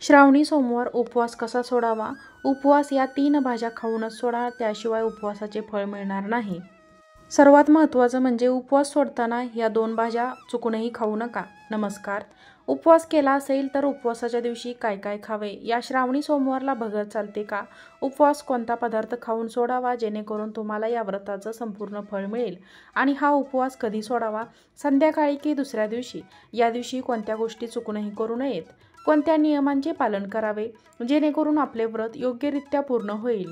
श्रावणी सोमवार उपवास कसा सोडावा? उपवास या 3 भाज्या खाऊनच सोडा, त्याशिवाय उपवासाचे फळ मिळणार नाही. सर्वात महत्त्वाचं म्हणजे उपवास सोडताना या 2 भाज्या चुकूनही खाऊ नका. नमस्कार. उपवास केला असेल तर उपवासाच्या दिवशी काय काय खावे? या श्रावणी सोमवारला भगर चालते का? उपवास कोणता पदार्थ खाऊन सोडावा जेणेकरून तुम्हाला या व्रताचं संपूर्ण फळ मिळेल? आणि हा उपवास कधी सोडावा? संध्याकाळी की दुसऱ्या दिवशी? या दिवशी कोणत्या गोष्टी चुकूनही करू नयेत? कोणत्या नियमांचे पालन करावे जेणेकरून आपले व्रत योग्यरित्या पूर्ण होईल?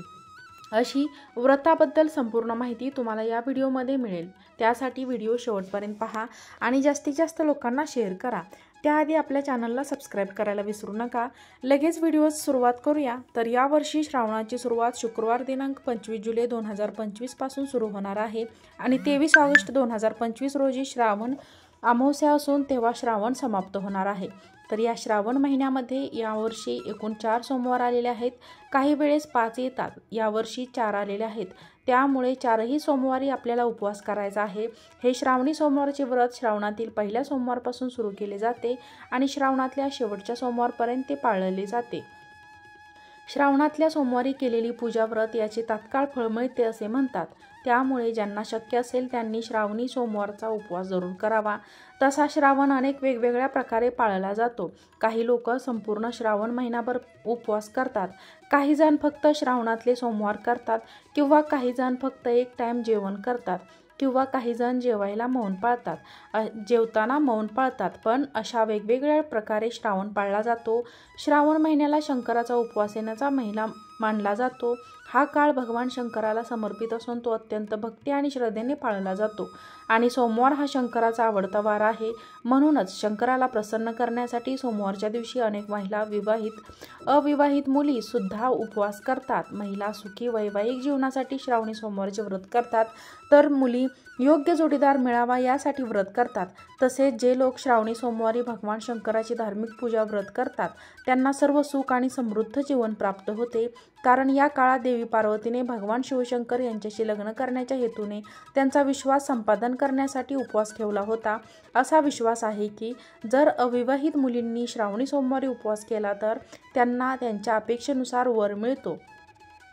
अशी व्रताबद्दल संपूर्ण माहिती तुम्हाला या व्हिडिओमध्ये मिळेल. त्यासाठी व्हिडिओ शेवटपर्यंत पहा आणि जास्तीत जास्त लोकांना शेअर करा. त्याआधी आपल्या चॅनलला सबस्क्राईब करायला विसरू नका. लगेच व्हिडिओ सुरुवात करूया. तर यावर्षी श्रावणाची सुरुवात शुक्रवार दिनांक 25 जुलै 2025 पासून सुरू होणार आहे आणि 23 ऑगस्ट 2025 रोजी श्रावण अमावस्या असून तेव्हा श्रावण समाप्त होणार आहे. तर या श्रावण महिन्यामध्ये यावर्षी एकूण 4 सोमवार आलेले आहेत. काही वेळेस 5 येतात. यावर्षी 4 आलेले आहेत. त्यामुळे 4ही सोमवारी आपल्याला उपवास करायचा आहे. हे श्रावणी सोमवारचे व्रत श्रावणातील पहिल्या सोमवारपासून सुरू केले जाते आणि श्रावणातल्या शेवटच्या सोमवारपर्यंत ते पाळले जाते. श्रावणातल्या सोमवारी केलेली पूजा व्रत याचे तात्काळ फळ मिळते असे म्हणतात. त्यामुळे ज्यांना शक्य असेल त्यांनी श्रावणी सोमवारचा उपवास जरूर करावा. तसा श्रावण अनेक वेगवेगळ्या प्रकारे पाळला जातो. काही लोक संपूर्ण श्रावण महिनाभर उपवास करतात. काही जण फक्त श्रावणातले सोमवार करतात किंवा काही जण फक्त एक टाइम जेवण करतात किंवा काही जण जेवायला मौन पाळतात, जेवताना मौन पाळतात. पण अशा वेगवेगळ्या प्रकारे श्रावण पाळला जातो. श्रावण महिन्याला शंकराचा उपवास येण्याचा महिना मानला जातो. हा काळ भगवान शंकराला समर्पित असून तो अत्यंत भक्ती आणि श्रद्धेने पाळला जातो आणि सोमवार हा शंकराचा आवडता वार आहे. म्हणूनच शंकराला प्रसन्न करण्यासाठी सोमवारच्या दिवशी अनेक महिला, विवाहित अविवाहित मुली सुद्धा उपवास करतात. महिला सुखी वैवाहिक जीवनासाठी श्रावणी सोमवारचे व्रत करतात, तर मुली योग्य जोडीदार मिळावा यासाठी व्रत करतात. तसेच जे लोक श्रावणी सोमवारी भगवान शंकराची धार्मिक पूजा व्रत करतात त्यांना सर्व सुख आणि समृद्ध जीवन प्राप्त होते. कारण या काळात देवी पार्वतीने भगवान शिवशंकर यांच्याशी लग्न करण्याच्या हेतूने त्यांचा विश्वास संपादन करण्यासाठी उपवास ठेवला होता. असा विश्वास आहे की जर अविवाहित मुलींनी श्रावणी सोमवारी उपवास केला तर त्यांना त्यांच्या अपेक्षेनुसार वर मिळतो.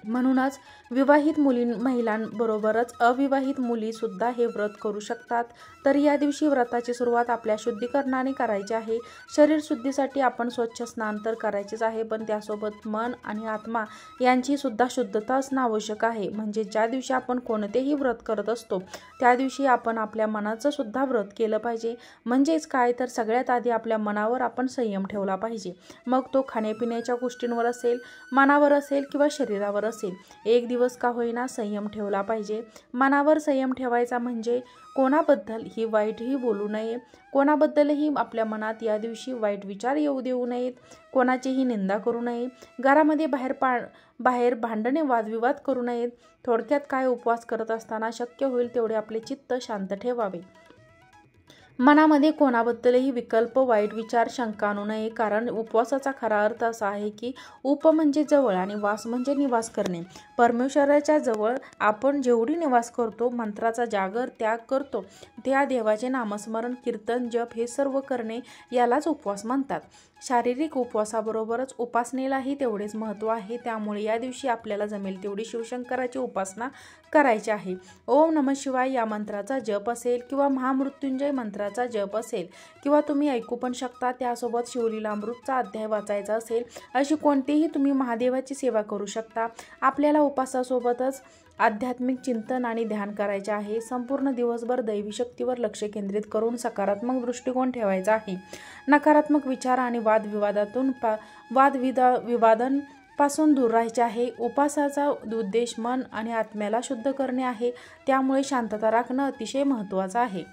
म्हणूनच विवाहित महिलांबरोबरच अविवाहित मुलीसुद्धा हे व्रत करू शकतात. तर या दिवशी व्रताची सुरुवात आपल्या शुद्धीकरणाने करायची आहे. शरीर शुद्धीसाठी आपण स्वच्छ स्नान तर करायचेच आहे, पण त्यासोबत मन आणि आत्मा यांची सुद्धा शुद्धता असणं आवश्यक आहे. म्हणजे ज्या दिवशी आपण कोणतेही व्रत करत असतो त्या दिवशी आपण आपल्या मनाचं सुद्धा व्रत केलं पाहिजे. म्हणजेच काय तर सगळ्यात आधी आपल्या मनावर आपण संयम ठेवला पाहिजे. मग तो खाण्यापिण्याच्या गोष्टींवर असेल, मनावर असेल किंवा शरीरावर असेल. एक दिवस का होईना संयम ठेवला पाहिजे. मनावर संयम ठेवायचा म्हणजे कोणाबद्दलही वाईटही बोलू नये. कोणाबद्दलही आपल्या मनात या दिवशी वाईट विचार येऊ देऊ नयेत. कोणाचीही निंदा करू नये. घरामध्ये बाहेर भांडणे वादविवाद करू नयेत. थोडक्यात काय, उपवास करत असताना शक्य होईल तेवढे आपले चित्त शांत ठेवावे. मनामध्ये कोणाबद्दलही विकल्प, वाईट विचार, शंका आणू नये. कारण उपवासाचा खरा अर्थ असा आहे की उप म्हणजे जवळ आणि वास म्हणजे निवास करणे. परमेश्वराच्या जवळ आपण जेवढी निवास करतो, मंत्राचा जागर, त्याग करतो, त्या देवाचे नामस्मरण, कीर्तन, जप हे सर्व करणे यालाच उपवास म्हणतात. शारीरिक उपवासाबरोबरच उपासनेलाही तेवढेच महत्त्व आहे. त्यामुळे या दिवशी आपल्याला जमेल तेवढी शिवशंकराची उपासना करायची आहे. ओम नमः शिवाय या मंत्राचा जप असेल किंवा महामृत्युंजय मंत्राचा जप असेल किंवा तुम्ही ऐकू पण शकता, त्यासोबत शिवलीलामृतचा अध्याय वाचायचा असेल, अशी कोणतीही तुम्ही महादेवाची सेवा करू शकता. आपल्याला उपासासोबतच आध्यात्मिक चिंतन आणि ध्यान करायचे आहे. संपूर्ण दिवसभर दैवी शक्तीवर लक्ष केंद्रित करून सकारात्मक दृष्टिकोन ठेवायचा आहे. नकारात्मक विचार आणि वादविवादांपासून दूर राहायचे आहे. उपासाचा उद्देश मन आणि आत्म्याला शुद्ध करणे आहे. त्यामुळे शांतता राखणं अतिशय महत्त्वाचं आहे.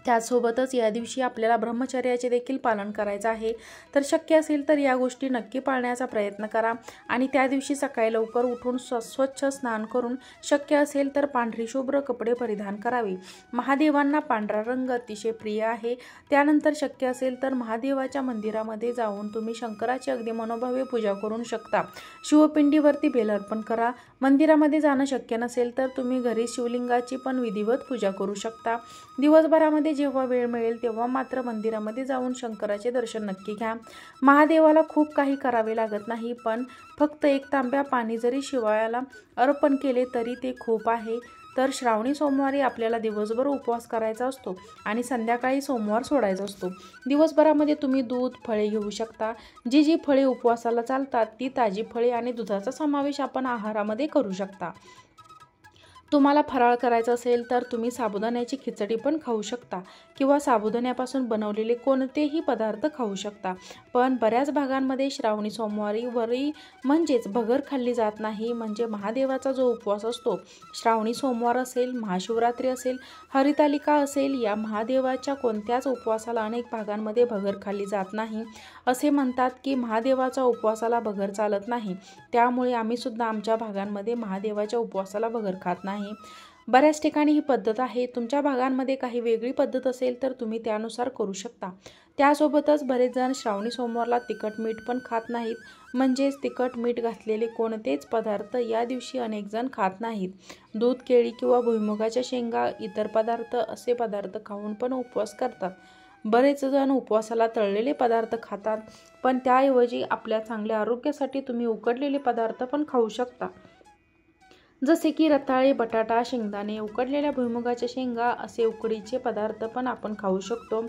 त्यासोबतच या दिवशी आपल्याला ब्रह्मचर्याचे देखील पालन करायचं आहे. तर शक्य असेल तर या गोष्टी नक्की पाळण्याचा प्रयत्न करा आणि त्या दिवशी सकाळी लवकर उठून स्वच्छ स्नान करून शक्य असेल तर पांढरी शुभ्र कपडे परिधान करावे. महादेवांना पांढरा रंग अतिशय प्रिय आहे. त्यानंतर शक्य असेल तर महादेवाच्या मंदिरामध्ये जाऊन तुम्ही शंकराची अगदी मनोभावे पूजा करू शकता. शिवपिंडीवरती बेल अर्पण करा. मंदिरामध्ये जाणं शक्य नसेल तर तुम्ही घरी शिवलिंगाची पण विधिवत पूजा करू शकता. दिवसभरामध्ये जेव्हा वेळ मिळेल तेव्हा मात्र मंदिरामध्ये जाऊन शंकराचे दर्शन नक्की घ्या. महादेवाला खूप काही करावे लागत नाही, पण फक्त 1 तांब्या पाणी जरी शिवायाला अर्पण केले तरी ते खूप आहे. तर श्रावणी सोमवारी आपल्याला दिवसभर उपवास करायचा असतो आणि संध्याकाळी सोमवार सोडायचा असतो. दिवसभरामध्ये तुम्ही दूध, फळे घेऊ शकता. जी फळे उपवासाला चालतात ती ताजी फळे आणि दुधाचा समावेश आपण आहारामध्ये करू शकता. तुम्हाला फराळ करायचा असेल तर तुम्ही साबुदाण्याची खिचडी पण खाऊ शकता किंवा साबुदाण्यापासून बनवलेले कोणतेही पदार्थ खाऊ शकता. पण बऱ्याच भागांमध्ये श्रावणी सोमवारी वरी म्हणजेच भगर खाल्ली जात नाही. म्हणजे महादेवाचा जो उपवास असतो, श्रावणी सोमवार असेल, महाशिवरात्री असेल, हरितालिका असेल, या महादेवाच्या कोणत्याच उपवासाला अनेक भागांमध्ये भगर खाल्ली जात नाही. असे म्हणतात की महादेवाच्या उपवासाला भगर चालत नाही, त्यामुळे आम्ही सुद्धा आमच्या भागांमध्ये महादेवाच्या उपवासाला भगर खात नाही. बऱ्याच ठिकाणी ही पद्धत आहे. तुमच्या भागांमध्ये काही वेगळी पद्धत असेल तर तुम्ही त्यानुसार करू शकता. त्यासोबतच बरेच जण श्रावणी सोमवारला तिखट मीठ पण खात नाहीत. म्हणजेच तिखट मीठ घातलेले कोणतेच पदार्थ या दिवशी अनेक जण खात नाहीत. दूध, केळी किंवा भुईमुगाच्या शेंगा, इतर पदार्थ असे पदार्थ खाऊन पण उपवास करतात. बरेच जण उपवासाला तळलेले पदार्थ खातात, पण त्याऐवजी आपल्या चांगल्या आरोग्यासाठी तुम्ही उकडलेले पदार्थ पण खाऊ शकता. जसे की रताळे, बटाटा, शेंगदाणे, उकडलेल्या भुईमुगाच्या शेंगा असे उकडीचे पदार्थ पण आपण खाऊ शकतो.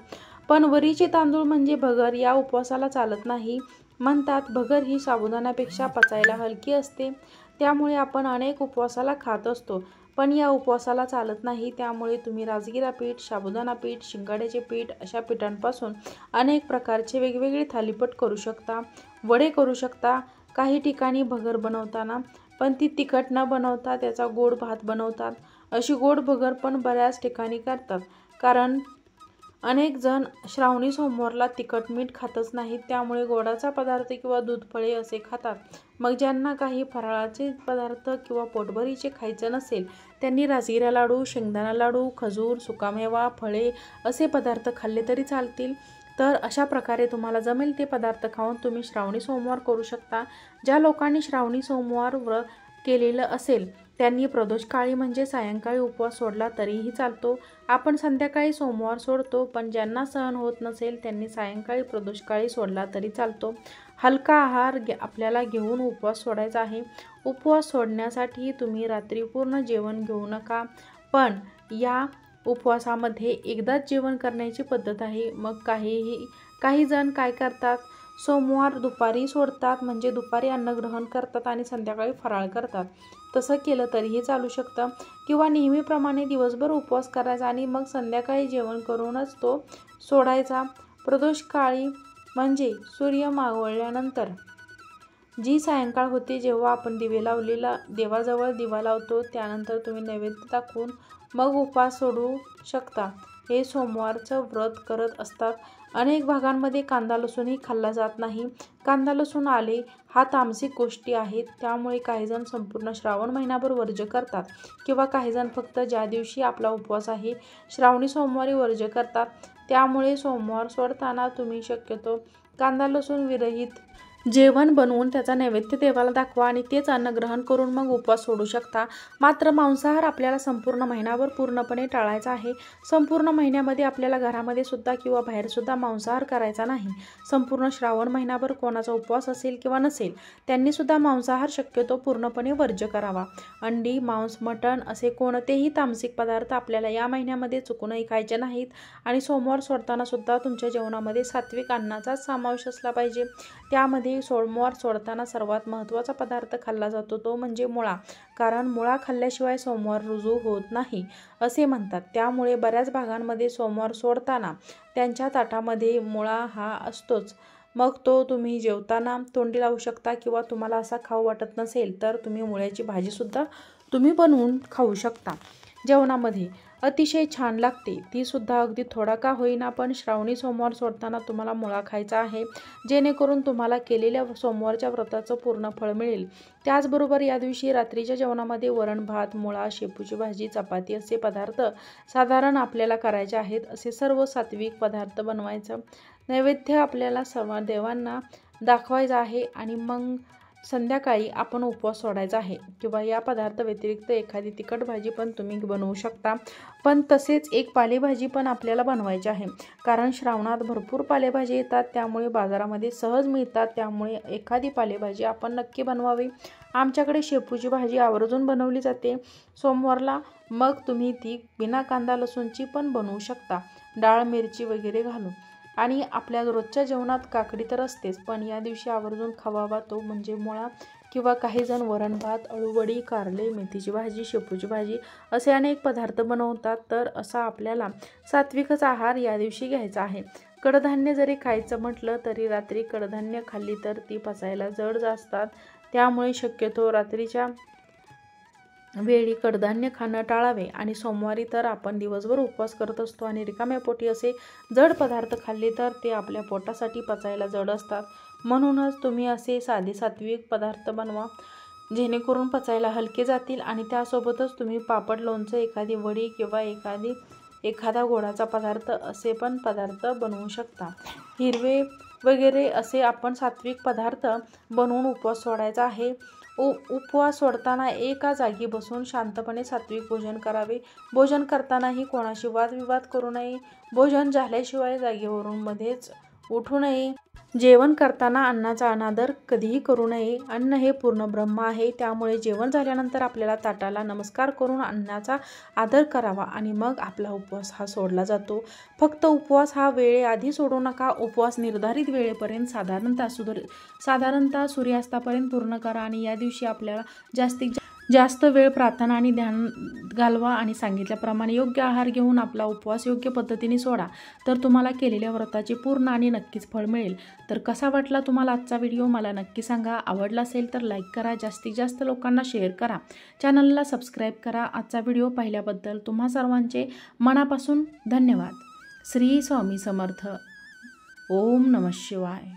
पण वरीचे तांदूळ म्हणजे भगर या उपवासाला चालत नाही. म्हणतात भगर ही साबुदाण्यापेक्षा पचायला हलकी असते, त्यामुळे आपण अनेक उपवासाला खात असतो, पण या उपवासाला चालत नाही. त्यामुळे तुम्ही राजगिरा पीठ, साबुदाणा पीठ, शिंगाड्याचे पीठ अशा पिठांपासून अनेक प्रकारचे वेगवेगळे थालीपीठ करू शकता, वडे करू शकता. काही ठिकाणी भगर बनवताना पण ती तिखट न बनवता त्याचा गोड भात बनवतात. अशी गोड भगर पण बऱ्याच ठिकाणी करतात, कारण अनेक जण श्रावणी सोमवारला तिखट मीठ खातच नाहीत, त्यामुळे गोडाचा पदार्थ किंवा दूध, फळे असे खातात. मग ज्यांना काही फराळाचे पदार्थ किंवा पोटभरीचे खायचं नसेल त्यांनी राजगिरा लाडू, शेंगदाणा लाडू, खजूर, सुकामेवा, फळे असे पदार्थ खाल्ले तरी चालतील. तर अशा प्रकारे तुम्हाला जमेल ते पदार्थ खाऊन तुम्ही श्रावणी सोमवार करू शकता. ज्या लोकांनी श्रावणी सोमवार व्रत केलेलं असेल त्यांनी प्रदोषकाळी म्हणजे सायंकाळी उपवास सोडला तरीही चालतो. आपण संध्याकाळी सोमवार सोडतो, पण ज्यांना सहन होत नसेल त्यांनी सायंकाळी प्रदोषकाळी सोडला तरी चालतो. हलका आहार आपल्याला घेऊन उपवास सोडायचा आहे. उपवास सोडण्यासाठी तुम्ही रात्री पूर्ण जेवण घेऊ नका, पण या उपवासामध्ये एकदाच जेवण करण्याची पद्धत आहे. मग काही जण काय करतात, सोमवार दुपारी सोडतात, म्हणजे दुपारी अन्नग्रहण करतात आणि संध्याकाळी फराळ करतात. तसं केलं तरीही चालू शकतं, किंवा नेहमीप्रमाणे दिवसभर उपवास करायचा आणि मग संध्याकाळी जेवण करूनच तो सोडायचा. प्रदोषकाळी म्हणजे सूर्य मावळल्यानंतर जी सायंकाळ होते, जेव्हा आपण देवाजवळ दिवा लावतो, त्यानंतर तुम्ही नैवेद्य दाखवून मग उपवास सोडू शकता. हे सोमवारचं व्रत करत असतात. अनेक भागांमध्ये कांदा लसूणही खाल्ला जात नाही. कांदा लसूण आले हा तामसिक गोष्टी आहेत, त्यामुळे काहीजण संपूर्ण श्रावण महिनाभर वर्ज्य करतात, किंवा काहीजण फक्त ज्या दिवशी आपला उपवास आहे श्रावणी सोमवारी वर्ज्य करतात. त्यामुळे सोमवार सोडताना तुम्ही शक्यतो कांदा लसूण विरहित जेवण बनवून त्याचा नैवेद्य देवाला दाखवा आणि तेच अन्नग्रहण करून मग उपवास सोडू शकता. मात्र मांसाहार आपल्याला संपूर्ण महिनाभर पूर्णपणे टाळायचा आहे. संपूर्ण महिन्यामध्ये आपल्याला घरामध्ये सुद्धा किंवा बाहेर सुद्धा मांसाहार करायचा नाही. संपूर्ण श्रावण महिनाभर कोणाचा उपवास असेल किंवा नसेल त्यांनी सुद्धा मांसाहार शक्यतो पूर्णपणे वर्ज्य करावा. अंडी, मांस, मटण असे कोणतेही तामसिक पदार्थ आपल्याला या महिन्यामध्ये चुकूनही खायचे नाहीत. आणि सोमवार सोडताना सुद्धा तुमच्या जेवणामध्ये सात्विक अन्नाचाच समावेश असला पाहिजे. त्यामध्ये सोमवार सोडताना सर्वात महत्त्वाचा पदार्थ खाल्ला जातो तो म्हणजे मुळा, कारण मुळा खाल्ल्याशिवाय सोमवार रुजू होत नाही असे म्हणतात. त्यामुळे बऱ्याच भागांमध्ये सोमवार सोडताना त्यांच्या ताटामध्ये मुळा हा असतोच. मग तो तुम्ही जेवताना तोंडी लावू शकता, किंवा तुम्हाला असा खाऊ वाटत नसेल तर तुम्ही मुळ्याची भाजीसुद्धा तुम्ही बनवून खाऊ शकता. जेवणामध्ये अतिशय छान लागते, ती सुद्धा अगदी थोडा का होईना, पण श्रावणी सोमवार सोडताना तुम्हाला मुळा खायचा आहे, जेणेकरून तुम्हाला केलेल्या सोमवारच्या व्रताचं पूर्ण फळ मिळेल. त्याचबरोबर या दिवशी रात्रीच्या जेवणामध्ये वरण भात, मुळा, शेपूची भाजी, चपाती असे पदार्थ साधारण आपल्याला करायचे आहेत. असे सर्व सात्विक पदार्थ बनवायचं, नैवेद्य आपल्याला सर्व देवांना दाखवायचा आहे आणि मग संध्याकाळी आपण उपवास सोडायचा आहे किंवा या पदार्थ व्यतिरिक्त एखादी तिखट भाजी पण तुम्ही बनवू शकता. पण तसेच एक पालेभाजी पण आपल्याला बनवायची आहे, कारण श्रावणात भरपूर पालेभाजी येतात, त्यामुळे बाजारामध्ये सहज मिळतात. त्यामुळे एखादी पालेभाजी आपण नक्की बनवावी. आमच्याकडे शेपूची भाजी आवर्जून बनवली जाते सोमवारला. मग तुम्ही ती बिना कांदा लसूणची पण बनवू शकता, डाळ मिरची वगैरे घालून. आणि आपल्या रोजच्या जेवणात काकडी तर असतेच, पण या दिवशी आवर्जून खावावा तो म्हणजे मुळा. किंवा काही जण वरण भात, अळूवडी, कारले, मेथीची भाजी, शेपूची भाजी असे अनेक पदार्थ बनवतात. तर असा आपल्याला सात्विकच आहार या दिवशी घ्यायचा आहे. कडधान्य जरी खायचं म्हटलं तरी रात्री कडधान्य खाल्ली तर ती पचायला जड असतात. त्यामुळे शक्यतो रात्रीच्या वेळी कडधान्य खाणं टाळावे. आणि सोमवारी तर आपण दिवसभर उपवास करत असतो आणि रिकाम्या पोटी असे जड पदार्थ खाल्ले तर ते आपल्या पोटासाठी पचायला जड असतात. म्हणूनच तुम्ही असे साधे सात्विक पदार्थ बनवा, जेणेकरून पचायला हलके जातील. आणि त्यासोबतच तुम्ही पापड, लोणचं, एखादी वडी किंवा एखादा गोडाचा पदार्थ असे पण पदार्थ बनवू शकता. हिरवे वगैरे असे आपण सात्विक पदार्थ बनवून उपवास सोडायचा आहे. उपवास सोडताना एका जागी बसून शांतपणे सात्विक भोजन करावे. भोजन करतानाही कोणाशी वादविवाद करू नये. भोजन झाल्याशिवाय जागेवरून मध्येच उठू नये. जेवण करताना अन्नाचा अनादर कधीही करू नये. अन्न हे पूर्ण ब्रह्म आहे, त्यामुळे जेवण झाल्यानंतर आपल्याला ताटाला नमस्कार करून अन्नाचा आदर करावा आणि मग आपला उपवास हा सोडला जातो. फक्त उपवास हा वेळेआधी सोडू नका. उपवास निर्धारित वेळेपर्यंत साधारणतः सूर्यास्तापर्यंत पूर्ण करा. आणि या दिवशी आपल्याला जास्तीत जास्त वेळ प्रार्थना आणि ध्यान घालवा. आणि सांगितल्याप्रमाणे योग्य आहार घेऊन आपला उपवास योग्य पद्धतीने सोडा, तर तुम्हाला केलेल्या व्रताचे पूर्ण आणि नक्कीच फळ मिळेल. तर कसा वाटला तुम्हाला आजचा व्हिडिओ मला नक्की सांगा. आवडला असेल तर लाईक करा, जास्तीत जास्त लोकांना शेअर करा, चॅनलला सबस्क्राईब करा. आजचा व्हिडिओ पाहिल्याबद्दल तुम्हा सर्वांचे मनापासून धन्यवाद. श्री स्वामी समर्थ. ओम नमः शिवाय.